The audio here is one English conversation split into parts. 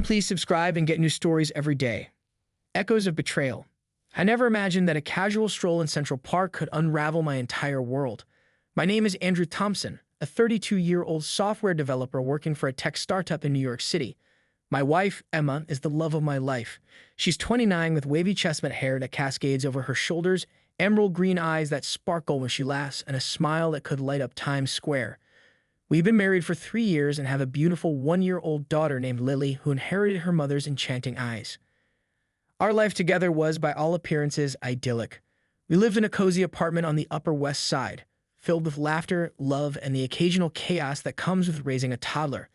Everyone please subscribe and get new stories every day. Echoes of Betrayal. I never imagined that a casual stroll in Central Park could unravel my entire world. My name is Andrew Thompson, a 32-year-old software developer working for a tech startup in New York City. My wife, Emma, is the love of my life. She's 29 with wavy chestnut hair that cascades over her shoulders, emerald green eyes that sparkle when she laughs, and a smile that could light up Times Square. We've been married for 3 years and have a beautiful 1-year-old daughter named Lily who inherited her mother's enchanting eyes. Our life together was, by all appearances, idyllic. We lived in a cozy apartment on the Upper West Side, filled with laughter, love, and the occasional chaos that comes with raising a toddler.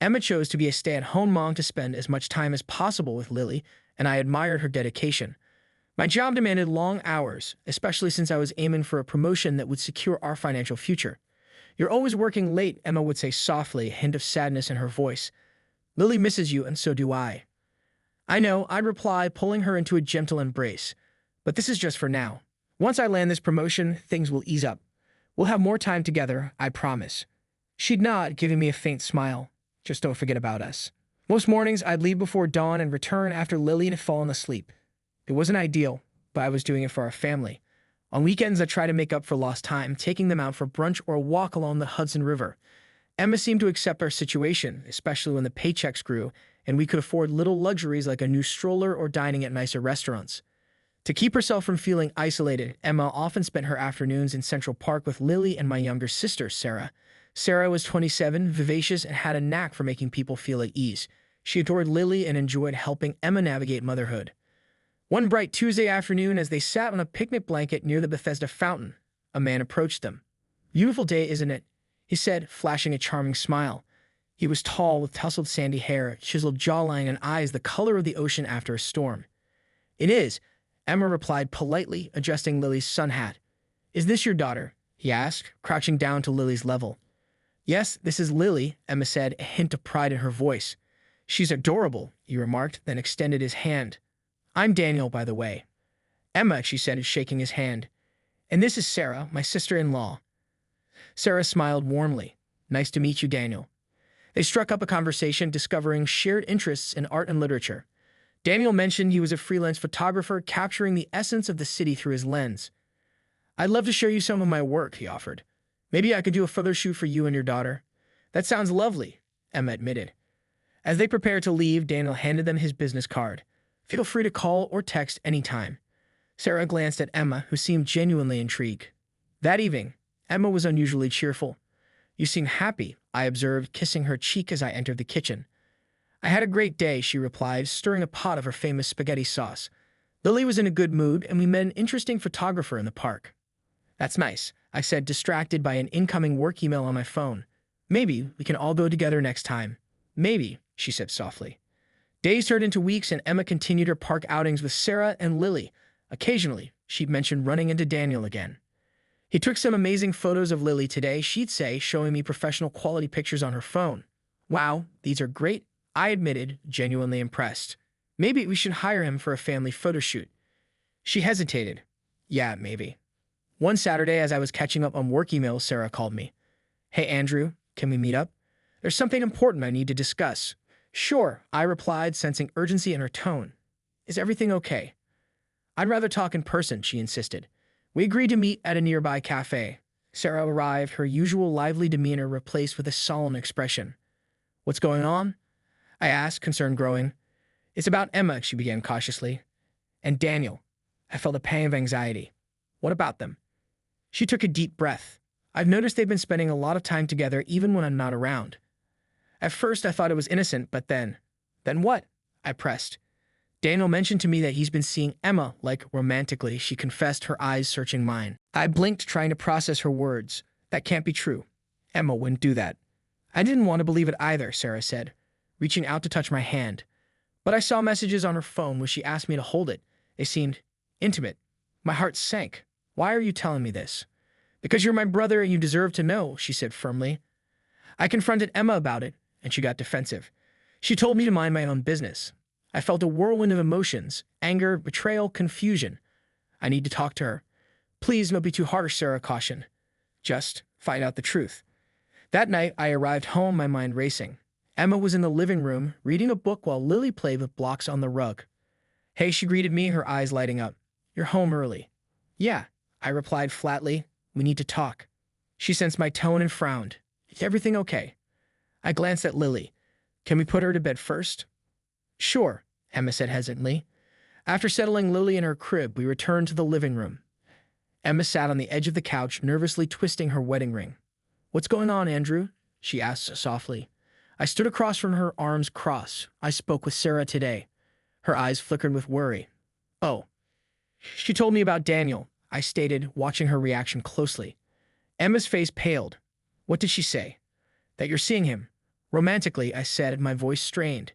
Emma chose to be a stay-at-home mom to spend as much time as possible with Lily, and I admired her dedication. My job demanded long hours, especially since I was aiming for a promotion that would secure our financial future. "You're always working late," Emma would say softly, a hint of sadness in her voice. "Lily misses you, and so do I." "I know," I'd reply, pulling her into a gentle embrace. "But this is just for now. Once I land this promotion, things will ease up. We'll have more time together, I promise." She'd nod, giving me a faint smile. "Just don't forget about us." Most mornings, I'd leave before dawn and return after Lily had fallen asleep. It wasn't ideal, but I was doing it for our family. On weekends, I'd try to make up for lost time, taking them out for brunch or a walk along the Hudson River. Emma seemed to accept our situation, especially when the paychecks grew, and we could afford little luxuries like a new stroller or dining at nicer restaurants. To keep herself from feeling isolated, Emma often spent her afternoons in Central Park with Lily and my younger sister, Sarah. Sarah was 27, vivacious, and had a knack for making people feel at ease. She adored Lily and enjoyed helping Emma navigate motherhood. One bright Tuesday afternoon, as they sat on a picnic blanket near the Bethesda fountain, a man approached them. "Beautiful day, isn't it?" he said, flashing a charming smile. He was tall, with tousled sandy hair, chiseled jawline, and eyes the color of the ocean after a storm. "It is," Emma replied politely, adjusting Lily's sun hat. "Is this your daughter?" he asked, crouching down to Lily's level. "Yes, this is Lily," Emma said, a hint of pride in her voice. "She's adorable," he remarked, then extended his hand. "I'm Daniel, by the way." "Emma," she said, shaking his hand. "And this is Sarah, my sister-in-law." Sarah smiled warmly. "Nice to meet you, Daniel." They struck up a conversation, discovering shared interests in art and literature. Daniel mentioned he was a freelance photographer, capturing the essence of the city through his lens. "I'd love to show you some of my work," he offered. "Maybe I could do a photo shoot for you and your daughter." "That sounds lovely," Emma admitted. As they prepared to leave, Daniel handed them his business card. "Feel free to call or text anytime." Sarah glanced at Emma, who seemed genuinely intrigued. That evening, Emma was unusually cheerful. "You seem happy," I observed, kissing her cheek as I entered the kitchen. "I had a great day," she replied, stirring a pot of her famous spaghetti sauce. Lily was in a good mood, and we met an interesting photographer in the park. "That's nice," I said, distracted by an incoming work email on my phone. "Maybe we can all go together next time." "Maybe," she said softly. Days turned into weeks, and Emma continued her park outings with Sarah and Lily. Occasionally, she'd mention running into Daniel again. "He took some amazing photos of Lily today," she'd say, showing me professional quality pictures on her phone. "Wow, these are great," I admitted, genuinely impressed. "Maybe we should hire him for a family photo shoot." She hesitated. "Yeah, maybe." One Saturday, as I was catching up on work emails, Sarah called me. "Hey, Andrew, can we meet up? There's something important I need to discuss." "Sure," I replied, sensing urgency in her tone. "Is everything okay?" "I'd rather talk in person," she insisted. We agreed to meet at a nearby cafe. Sarah arrived, her usual lively demeanor replaced with a solemn expression. "What's going on?" I asked, concern growing. "It's about Emma," she began cautiously. "And Daniel." I felt a pang of anxiety. "What about them?" She took a deep breath. "I've noticed they've been spending a lot of time together even when I'm not around." At first, I thought it was innocent, but then... "Then what?" I pressed. "Daniel mentioned to me that he's been seeing Emma, like, romantically," she confessed, her eyes searching mine. I blinked, trying to process her words. "That can't be true. Emma wouldn't do that." "I didn't want to believe it either," Sarah said, reaching out to touch my hand. "But I saw messages on her phone where she asked me to hold it. They seemed intimate." My heart sank. "Why are you telling me this?" "Because you're my brother and you deserve to know," she said firmly. I confronted Emma about it, and she got defensive. She told me to mind my own business. I felt a whirlwind of emotions: anger, betrayal, confusion. "I need to talk to her." "Please don't be too harsh," Sarah cautioned. "Just find out the truth." That night, I arrived home, my mind racing. Emma was in the living room, reading a book while Lily played with blocks on the rug. "Hey," she greeted me, her eyes lighting up. "You're home early." "Yeah," I replied flatly. "We need to talk." She sensed my tone and frowned. "Is everything okay?" I glanced at Lily. "Can we put her to bed first?" "Sure," Emma said hesitantly. After settling Lily in her crib, we returned to the living room. Emma sat on the edge of the couch, nervously twisting her wedding ring. "What's going on, Andrew?" she asked softly. I stood across from her, arms crossed. "I spoke with Sarah today." Her eyes flickered with worry. "Oh." "She told me about Daniel," I stated, watching her reaction closely. Emma's face paled. "What did she say?" "That you're seeing him." "Romantically," I said, my voice strained.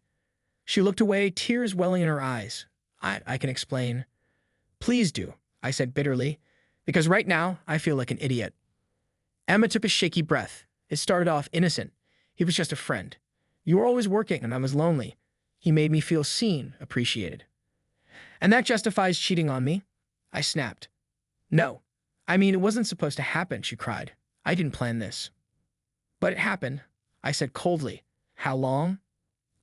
She looked away, tears welling in her eyes. I can explain." "Please do," I said bitterly, "because right now I feel like an idiot." Emma took a shaky breath. "It started off innocent. He was just a friend. You were always working and I was lonely. He made me feel seen, appreciated." "And that justifies cheating on me?" I snapped. "No. I mean, it wasn't supposed to happen," she cried. "I didn't plan this." "But it happened," I said coldly. "How long?"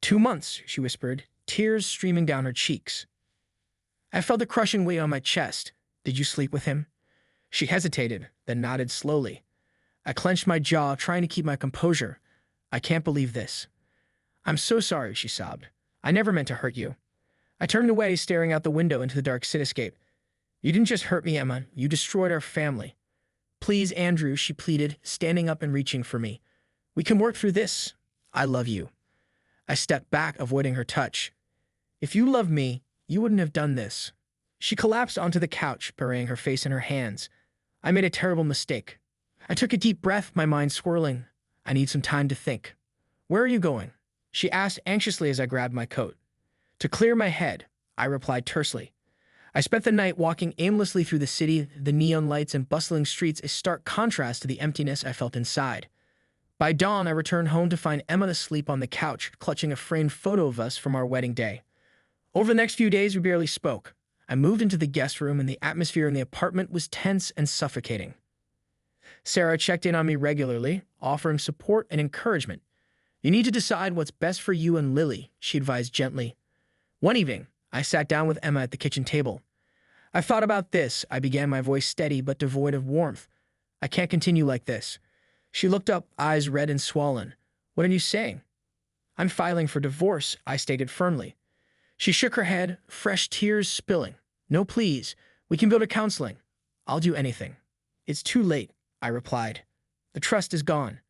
"2 months," she whispered, tears streaming down her cheeks. I felt the crushing weight on my chest. "Did you sleep with him?" She hesitated, then nodded slowly. I clenched my jaw, trying to keep my composure. "I can't believe this." "I'm so sorry," she sobbed. "I never meant to hurt you." I turned away, staring out the window into the dark cityscape. "You didn't just hurt me, Emma. You destroyed our family." "Please, Andrew," she pleaded, standing up and reaching for me. "We can work through this. I love you." I stepped back, avoiding her touch. "If you loved me, you wouldn't have done this." She collapsed onto the couch, burying her face in her hands. "I made a terrible mistake." I took a deep breath, my mind swirling. "I need some time to think." "Where are you going?" she asked anxiously as I grabbed my coat. "To clear my head," I replied tersely. I spent the night walking aimlessly through the city, the neon lights and bustling streets a stark contrast to the emptiness I felt inside. By dawn, I returned home to find Emma asleep on the couch, clutching a framed photo of us from our wedding day. Over the next few days, we barely spoke. I moved into the guest room, and the atmosphere in the apartment was tense and suffocating. Sarah checked in on me regularly, offering support and encouragement. "You need to decide what's best for you and Lily," she advised gently. One evening, I sat down with Emma at the kitchen table. "I've thought about this," I began, my voice steady but devoid of warmth. "I can't continue like this." She looked up, eyes red and swollen. "What are you saying?" "I'm filing for divorce," I stated firmly. She shook her head, fresh tears spilling. "No, please. We can go to counseling. I'll do anything." "It's too late," I replied. "The trust is gone."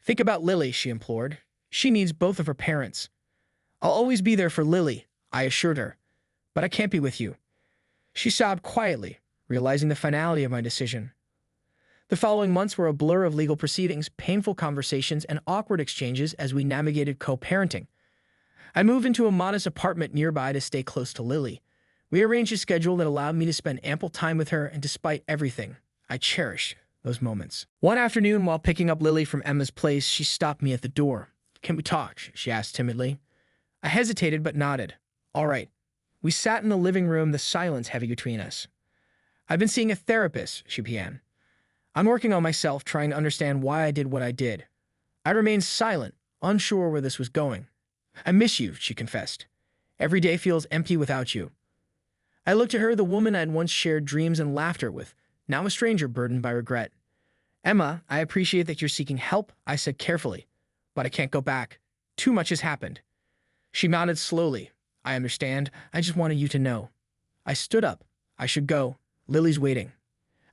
"Think about Lily," she implored. "She needs both of her parents." "I'll always be there for Lily," I assured her. "But I can't be with you." She sobbed quietly, realizing the finality of my decision. The following months were a blur of legal proceedings, painful conversations, and awkward exchanges as we navigated co-parenting. I moved into a modest apartment nearby to stay close to Lily. We arranged a schedule that allowed me to spend ample time with her, and despite everything, I cherish those moments. One afternoon, while picking up Lily from Emma's place, she stopped me at the door. "Can we talk?" she asked timidly. I hesitated but nodded. "All right." We sat in the living room, the silence heavy between us. "I've been seeing a therapist," she began. "I'm working on myself, trying to understand why I did what I did." I remained silent, unsure where this was going. "I miss you," she confessed. "Every day feels empty without you." I looked at her, the woman I'd once shared dreams and laughter with, now a stranger burdened by regret. "Emma, I appreciate that you're seeking help," I said carefully, "but I can't go back. Too much has happened." She nodded slowly. "I understand. I just wanted you to know." I stood up. I should go. Lily's waiting.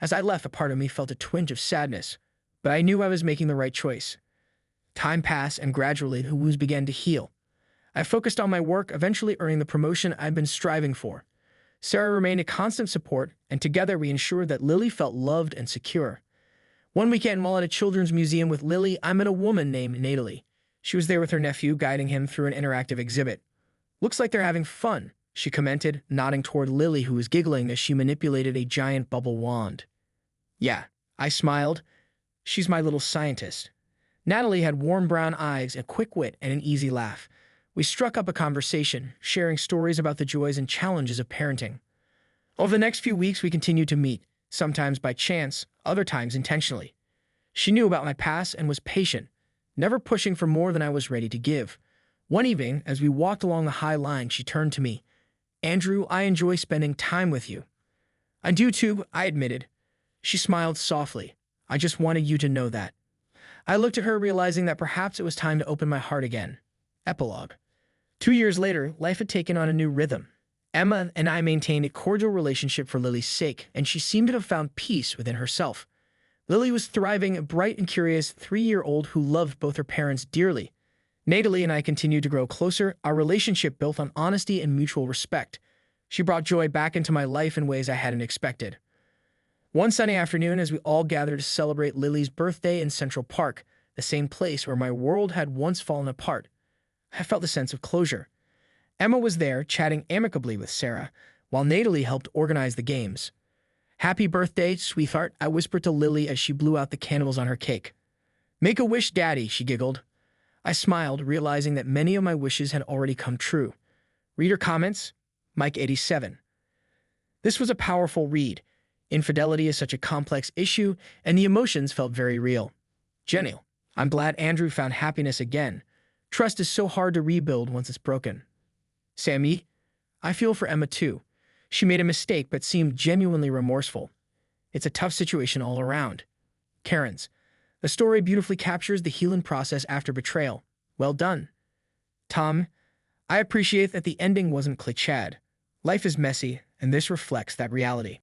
As I left, a part of me felt a twinge of sadness, but I knew I was making the right choice. Time passed, and gradually the wounds began to heal. I focused on my work, eventually earning the promotion I'd been striving for. Sarah remained a constant support, and together we ensured that Lily felt loved and secure. One weekend, while at a children's museum with Lily, I met a woman named Natalie. She was there with her nephew, guiding him through an interactive exhibit. "Looks like they're having fun," she commented, nodding toward Lily, who was giggling as she manipulated a giant bubble wand. "Yeah," I smiled. "She's my little scientist." Natalie had warm brown eyes, a quick wit, and an easy laugh. We struck up a conversation, sharing stories about the joys and challenges of parenting. Over the next few weeks, we continued to meet, sometimes by chance, other times intentionally. She knew about my past and was patient, never pushing for more than I was ready to give. One evening, as we walked along the High Line, she turned to me. Andrew, I enjoy spending time with you. I do too, I admitted. She smiled softly. I just wanted you to know that. I looked at her, realizing that perhaps it was time to open my heart again. Epilogue. 2 years later, life had taken on a new rhythm. Emma and I maintained a cordial relationship for Lily's sake, and she seemed to have found peace within herself. Lily was thriving, a bright and curious 3-year-old who loved both her parents dearly. Natalie and I continued to grow closer, our relationship built on honesty and mutual respect. She brought joy back into my life in ways I hadn't expected. One sunny afternoon, as we all gathered to celebrate Lily's birthday in Central Park, the same place where my world had once fallen apart, I felt a sense of closure. Emma was there, chatting amicably with Sarah, while Natalie helped organize the games. Happy birthday, sweetheart, I whispered to Lily as she blew out the candles on her cake. Make a wish, Daddy, she giggled. I smiled, realizing that many of my wishes had already come true. Reader comments, Mike87. This was a powerful read. Infidelity is such a complex issue, and the emotions felt very real. Genial. I'm glad Andrew found happiness again. Trust is so hard to rebuild once it's broken. Sammy, I feel for Emma too. She made a mistake but seemed genuinely remorseful. It's a tough situation all around. Karen's. The story beautifully captures the healing process after betrayal. Well done. Tom, I appreciate that the ending wasn't cliched. Life is messy, and this reflects that reality.